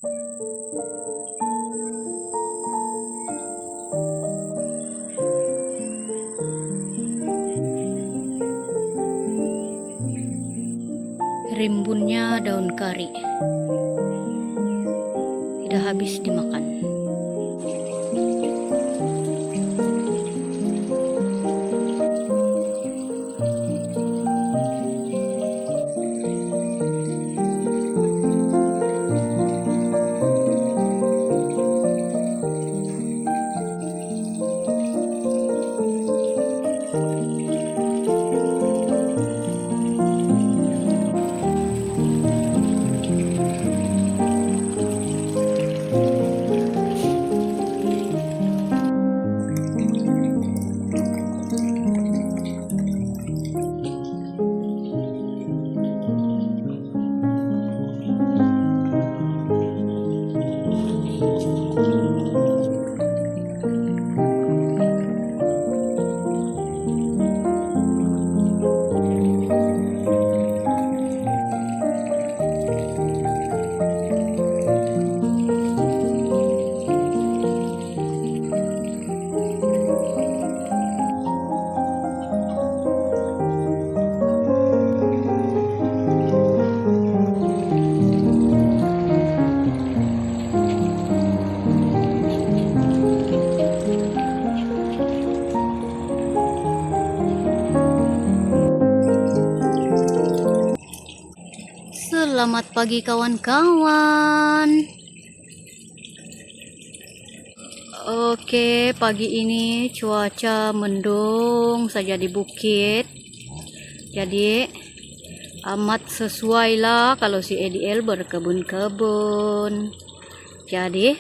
Rimbunnya daun kari tidak habis dimakan. Selamat pagi kawan-kawan. Oke, pagi ini cuaca mendung saja di bukit. Jadi amat sesuai lah kalau si EDL berkebun-kebun. Jadi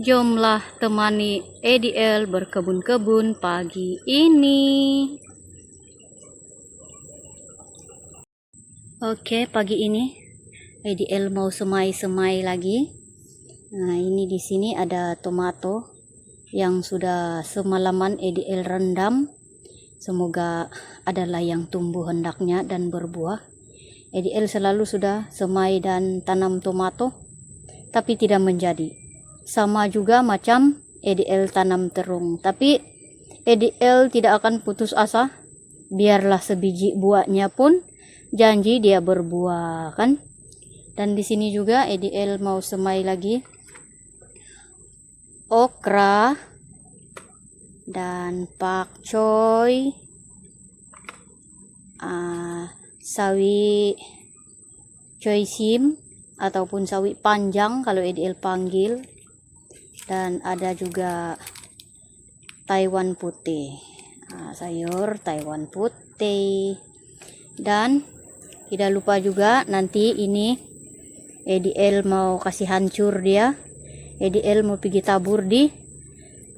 jomlah temani EDL berkebun-kebun pagi ini. Oke, pagi ini EDL mau semai-semai lagi. Nah, ini di sini ada tomato yang sudah semalaman EDL rendam. Semoga adalah yang tumbuh hendaknya dan berbuah. EDL selalu sudah semai dan tanam tomato, tapi tidak menjadi. Sama juga macam EDL tanam terung, tapi EDL tidak akan putus asa. Biarlah sebiji buahnya pun janji dia berbuah, kan? Dan di sini juga EDL mau semai lagi okra dan pakcoy, sawi choy sim ataupun sawi panjang kalau EDL panggil, dan ada juga Taiwan putih, sayur Taiwan putih. Dan tidak lupa juga nanti ini EDL mau kasih hancur dia. EDL mau pergi tabur di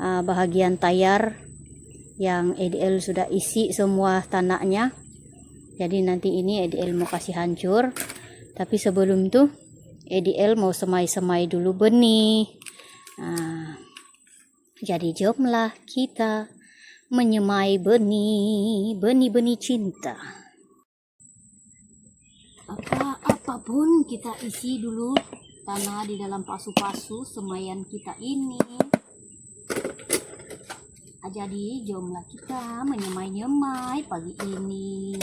bahagian tayar yang EDL sudah isi semua tanahnya. Jadi nanti ini EDL mau kasih hancur. Tapi sebelum itu EDL mau semai-semai dulu benih. Jadi jomlah kita menyemai benih-benih cinta. Apapun kita isi dulu tanah di dalam pasu-pasu semaian kita ini. Jadi jomlah kita menyemai-nyemai pagi ini.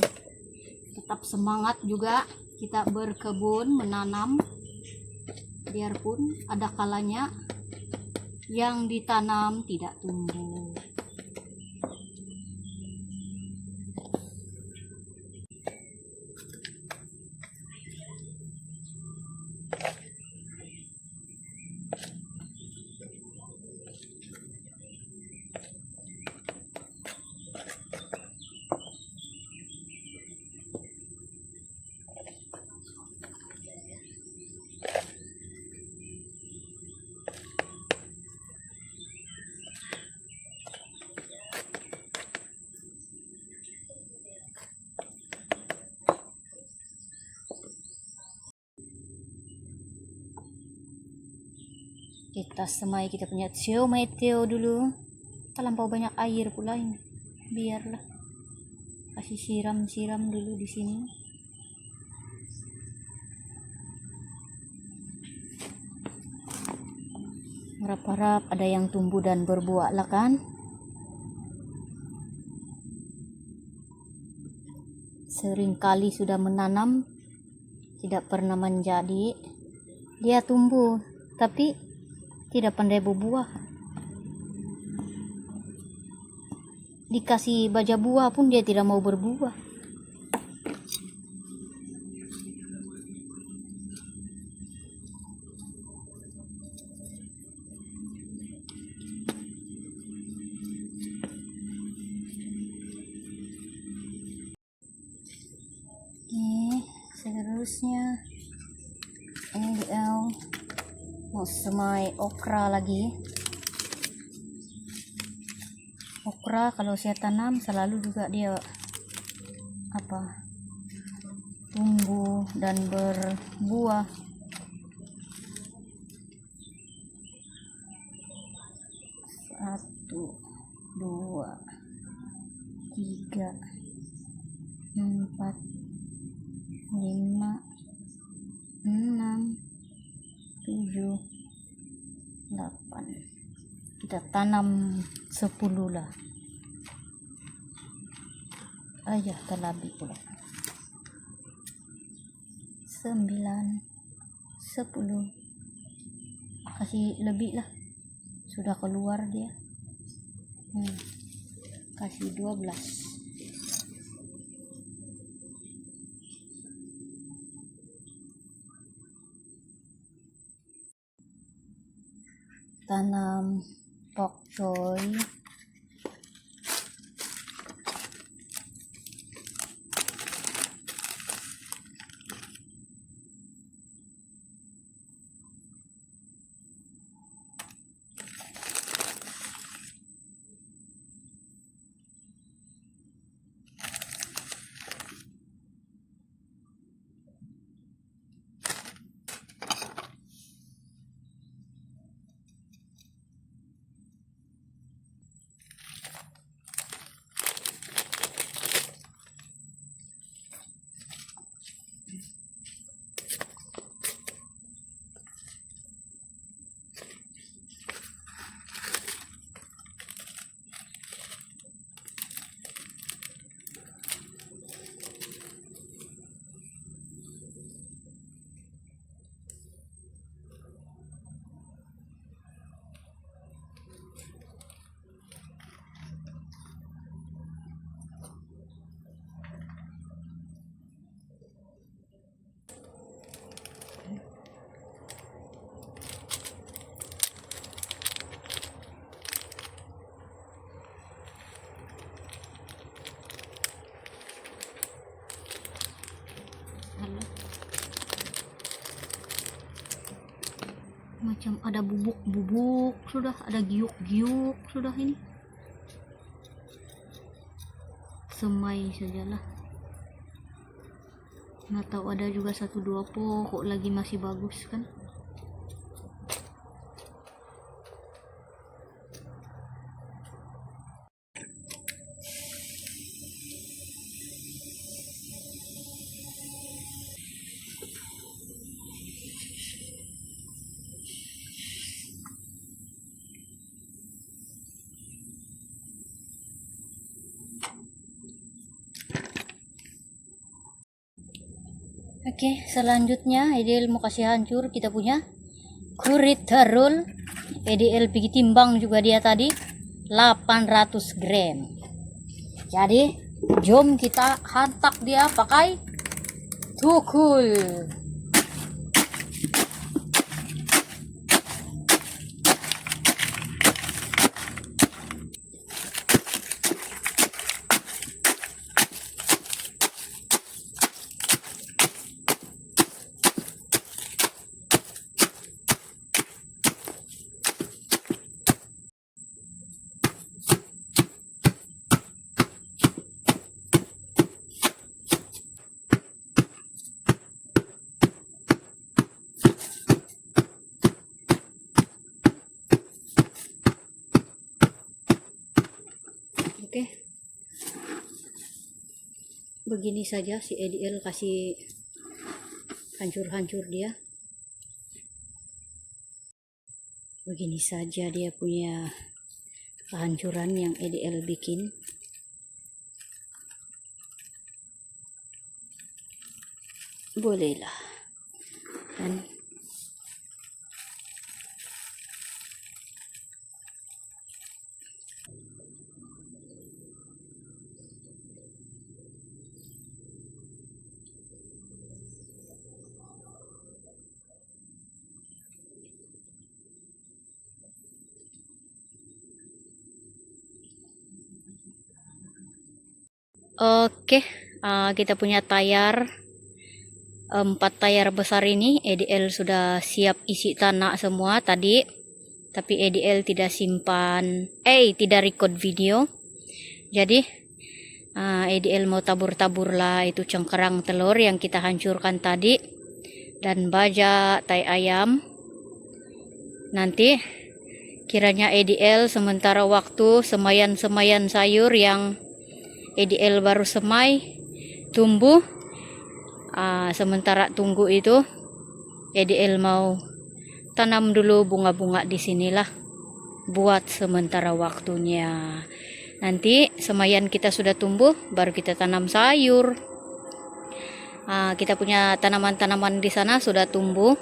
Tetap semangat juga kita berkebun menanam, biarpun ada kalanya yang ditanam tidak tumbuh. Kita semai kita punya Tio Meteo dulu. Terlampau banyak air pula ini. Biarlah. Kasih siram-siram dulu di sini. Harap-harap ada yang tumbuh dan berbuah lah kan. Seringkali sudah menanam tidak pernah menjadi. Dia tumbuh tapi tidak pandai berbuah. Dikasih baja buah pun dia tidak mau berbuah. Seterusnya NDL mau semai okra lagi. Okra kalau saya tanam selalu juga dia tumbuh dan berbuah. Satu, dua, tiga, empat, 5, 6, 7, 8. Kita tanam 10 lah. Ayah terlebih pula. 9, 10. Kasih lebih lah. Sudah keluar dia. Kasih 12. Tanam pok choy. Macam ada bubuk-bubuk sudah, ada giuk-giuk sudah ini. Semai sajalah. Nggak tahu, ada juga 1-2 pokok lagi masih bagus kan. Oke, selanjutnya EDL mau kasih hancur kita punya kurit terul. EDL pergi timbang juga dia tadi 800 gram. Jadi jom kita hantak dia pakai tukul. Oke, begini saja si EDL kasih hancur-hancur dia. Begini saja dia punya kehancuran yang EDL bikin. Bolehlah. Dan oke, kita punya tayar 4 tayar besar ini. EDL sudah siap isi tanah semua tadi, tapi EDL tidak simpan, tidak record video. Jadi EDL mau tabur-tabur lah itu cengkerang telur yang kita hancurkan tadi, dan baja tai ayam. Nanti kiranya EDL sementara waktu semayan-semayan sayur yang EDL baru semai tumbuh. Sementara tunggu itu EDL mau tanam dulu bunga-bunga di sinilah buat sementara waktunya. Nanti semayan kita sudah tumbuh baru kita tanam sayur. Kita punya tanaman-tanaman di sana sudah tumbuh,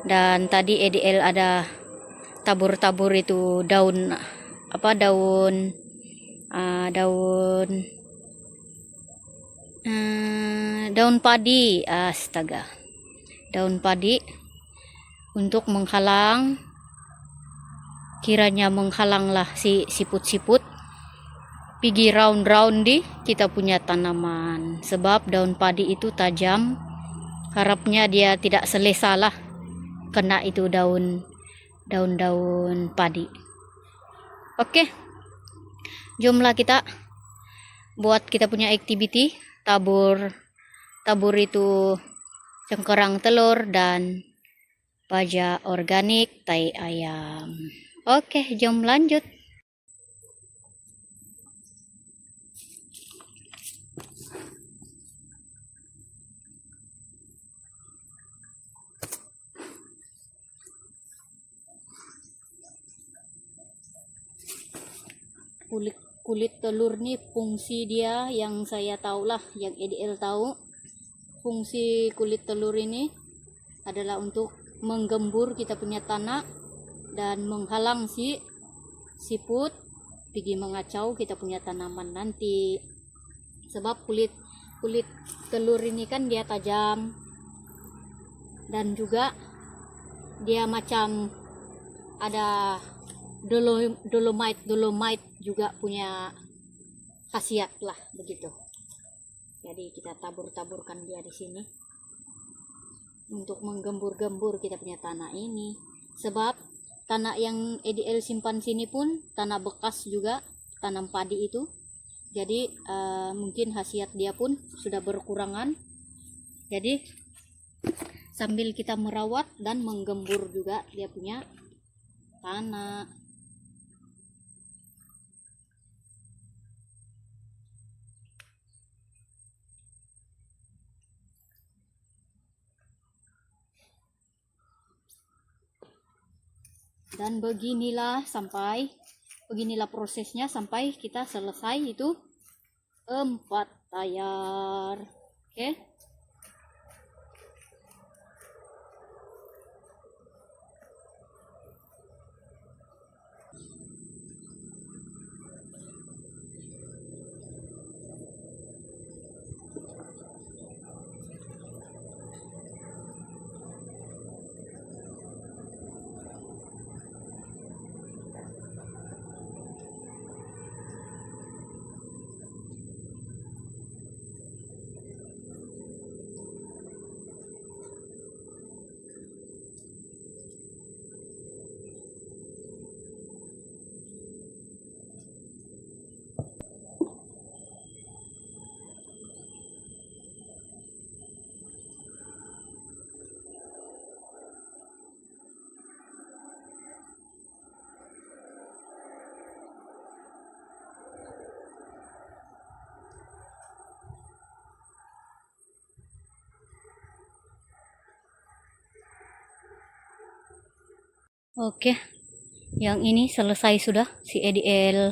dan tadi EDL ada tabur-tabur itu daun daun padi, astaga, daun padi untuk menghalang, kiranya menghalanglah si siput-siput pergi round-round di kita punya tanaman, sebab daun padi itu tajam. Harapnya dia tidak selesalah kena itu daun padi. Oke, jomlah kita buat kita punya activity tabur itu cengkerang telur dan baja organik tai ayam. Oke, jom lanjut. Kulit telur nih fungsi dia yang saya tahu lah, yang EDL tahu. Fungsi kulit telur ini adalah untuk menggembur kita punya tanah dan menghalang si siput pergi mengacau kita punya tanaman nanti. Sebab kulit telur ini kan dia tajam, dan juga dia macam ada dolomite juga punya khasiat lah begitu. Jadi kita tabur-taburkan dia di sini untuk menggembur-gembur kita punya tanah ini. Sebab tanah yang EDL simpan sini pun tanah bekas juga, tanam padi itu. Jadi mungkin khasiat dia pun sudah berkurangan. Jadi sambil kita merawat dan menggembur juga dia punya tanah. Dan beginilah prosesnya sampai kita selesai itu 4 tayar. Oke. Oke, Yang ini selesai sudah si EDL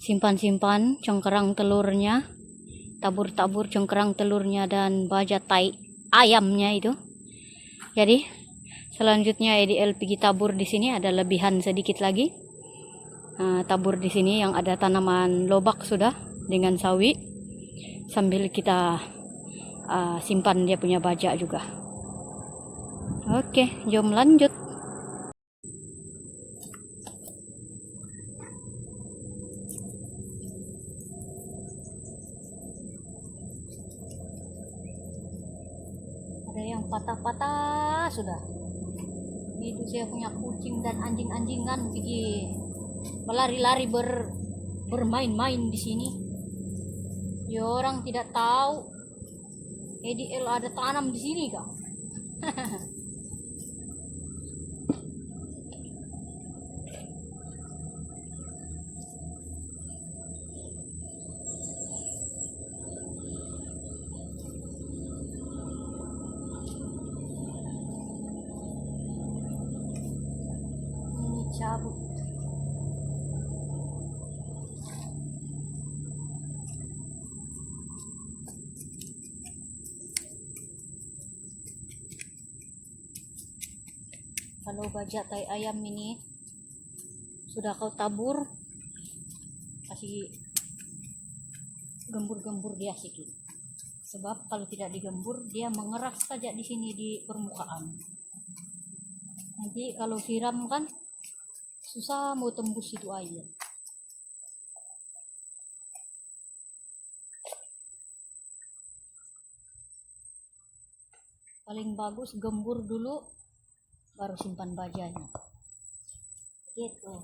simpan-simpan cengkerang telurnya, tabur-tabur cengkerang telurnya dan baja tai ayamnya itu. Jadi selanjutnya EDL pergi tabur di sini, ada lebihan sedikit lagi. Tabur di sini yang ada tanaman lobak sudah dengan sawi, sambil kita simpan dia punya baja juga. Oke, jom lanjut. Ada yang patah-patah sudah. Itu saya punya kucing dan anjing-anjingan pergi berlari-lari bermain-main di sini. Ya orang tidak tahu EDL ada tanam di sini kak. Ini cabut. Kalau baja tai ayam ini sudah kau tabur, kasih gembur-gembur dia sedikit. Sebab kalau tidak digembur dia mengeras saja di sini di permukaan. Nanti kalau siram kan susah mau tembus itu air. Paling bagus gembur dulu baru simpan bajanya. Gitu.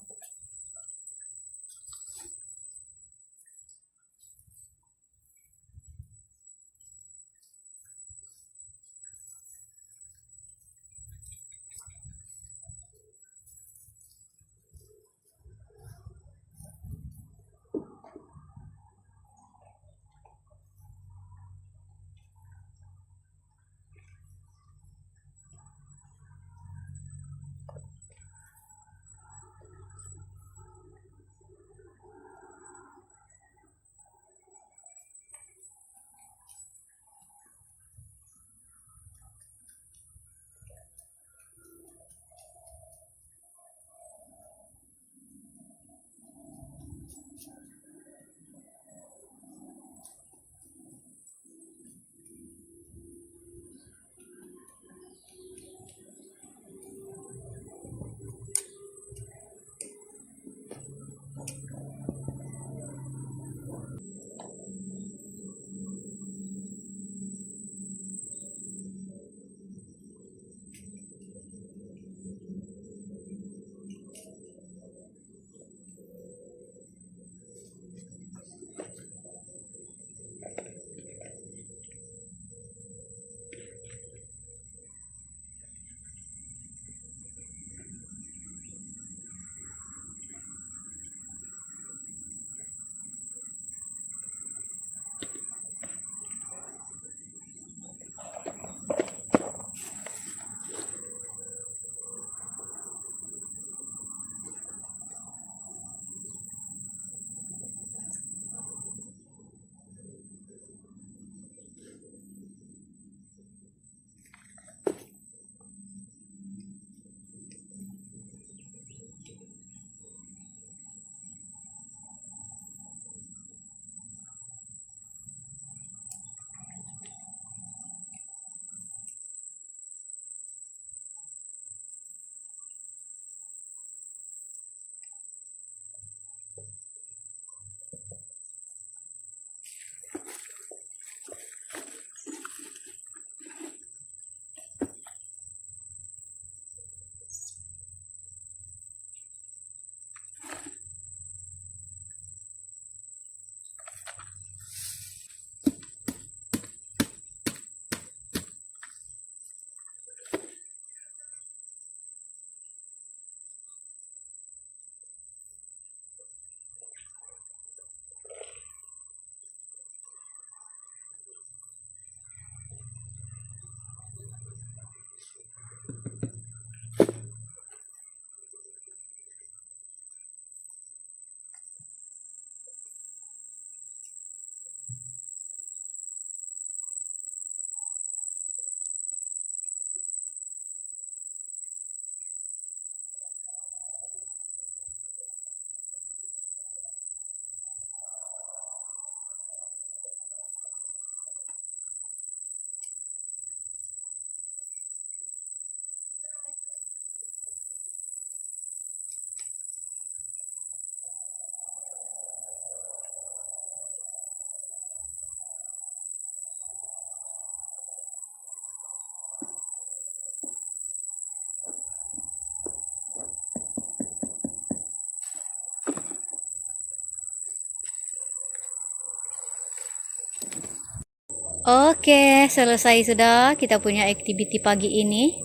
Oke, selesai sudah kita punya activity pagi ini.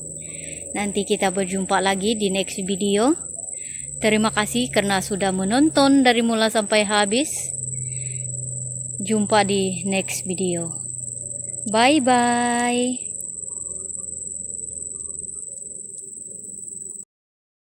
Nanti kita berjumpa lagi di next video. Terima kasih karena sudah menonton dari mulai sampai habis. Jumpa di next video. Bye bye.